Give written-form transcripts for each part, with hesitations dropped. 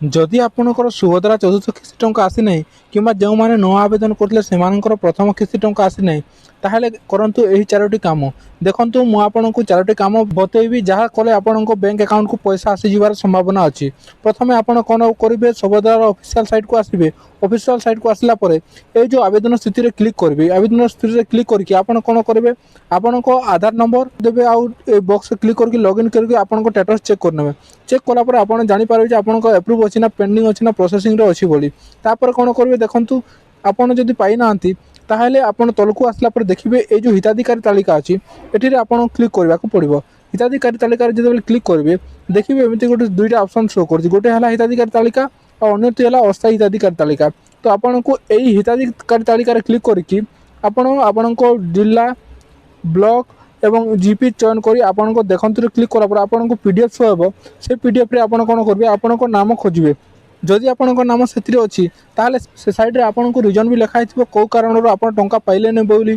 जदि आपणकर सुभद्रा चतुर्थ किस्ती टंका आसी ना कि जो मैंने नवा आवेदन करते से प्रथम किस्ती टंका आसी ना ताहले करंतु एही चारोटी काम देखंतु मु आपनको चारोटी काम बतैबी जहाँ कले आपण बैंक अकाउंट को पैसा आसी जिवार संभावना अच्छी। प्रथमे आपण कौन करेंगे सुभद्रार ऑफिशियल साइट को आसबे। ऑफिशियल साइट को आसला परे ए जो आवेदन स्थिति रे क्लिक करेंगे। आवेदन स्थिति रे क्लिक करके आपण कौन करेंगे आपण आधार नंबर देवे आउ बॉक्स क्लिक करके लॉगिन करके आपण स्टेटस चेक करने। चेक कलापर आप जापर आप एप्रुव अच्छी ना पेंडिंग अच्छी ना प्रोसेसिंग अच्छी बोली तापर कौन करेंगे देखूँ आपड़ जदि पाई ना ताहले आपण तलकू आसला पर देखिए ये जो हिताधिकारी तालिका अच्छी एठी आपन क्लिक करने को पड़ो। हिताधिकारी तालिका जो क्लिक करेंगे देखिए एमती गोटे दुईटा ऑप्शन शो कर गोटे है हिताधिकारी तालिका और अन्यटी है अस्थायी हिताधिकारी तालिका। तो आपन को यही हिताधिकारी तालिका क्लिक करके आपण जिला ब्लॉक एवं जीपी चयन करी आपन को देखंतु क्लिक करा आपन को पीडीएफ शो हे से पीडीएफ रे आपन कोन करबे आपन को नाम खोजबे। जदि आपन को नाम सेतिर अछि ताले से साइड रे आपन को रीजन भी लिखा हिथिबो को कारण रो आपन टंका पाइले ने बोली।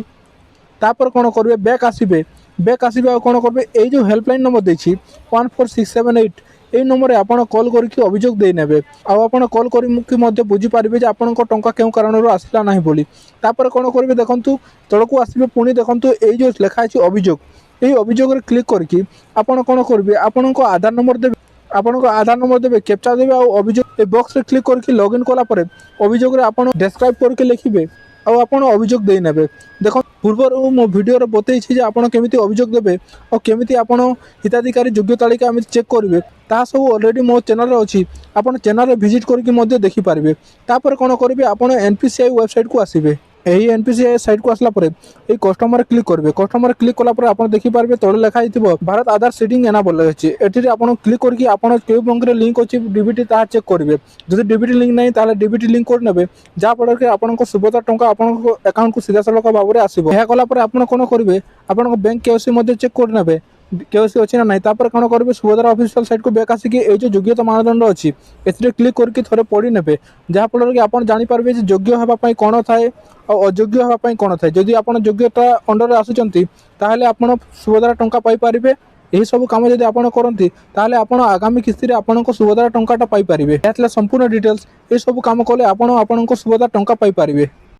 तापर कोन करबे बैक आसीबे। बैक आसीबे आ कोन करबे ए जो हेल्पलाइन नंबर देछि 14678 এই নম্বরে আপনার কল করি অভিযোগ দিয়ে নেবে আপনার কল করি বুঝি পারবে যে আপনার টঙ্কা কেউ কারণর আসলা না বলি। তারপরে কোণ করবে দেখুন তলকু আসবে পুঁ দেখুন এই যে লেখা আছে অভিযোগ এই অভিযোগের ক্লিক করি আপনার কোণ করবে আপনার আধার নম্বর দেবে আপনার আধার নম্বর দেবে ক্যাপচা দেবে আর অভিযোগ এই বক্সরে ক্লিক করি লগ ইন কলাপরে অভিযোগরে আপনার ডেসক্রাইব করকে লিখবে आपड़ अभियोग दे ने। देख पूर्वर मो भिडियो बतई जे आपड़ केमी अभियोग देवे और केमी आप हिताधिकारी योग्य तालिका एम चेक करेंगे ता सब अलरेडी मो चैनल अच्छी आप चैनल विजिट करके देखिपारे। तापर कौन करेंगे आप एनपीसीआई वेबसाइट को आसबे। यही एनपीसीआई साइट को आसला परे ये कस्टमर क्लिक करेंगे। कस्टमर क्लिक कलापर आप देखिपारे तले लिखाई भारत आधार सीडिंग एनाबल अच्छी एटी आप क्लिक करके आपड़ क्यों बैंक लिंक अच्छी डीबीटी ता चेक करेंगे। जब डीबीटी लिंक नहीं ताले डीबीटी लिंक कर नेबे जहाँफल कि आपको सुभद्रा टंका आपको अकाउंट को सीधा सलख भाव में आसो। यह कलापर आप कौन करेंगे आप बैंक केओसी चेक कर नेबे केओसी अच्छी ना ना कौन करेंगे सुभद्रा ऑफिशियल साइट को बैक आसिक ये जो योग्यता मानदंड अच्छी ए क्लिक करके थोड़े पढ़ी ने जहाँफल कि आप जापर योग्य हाँपाई कौन थाए और अयोग्य हाँपाई कौन थाए। जदि आप योग्यता अंडर आसुँच ताहले आप सुभद्रा टंका पाइपर। यही सब कम जब आप करती ताहले आप आगामी किस्ती रे आपन को सुभद्रा टंकाटा पाइपर। संपूर्ण डिटेल्स ये सब कम कले आपन सुभद्रा टंका पाइपर।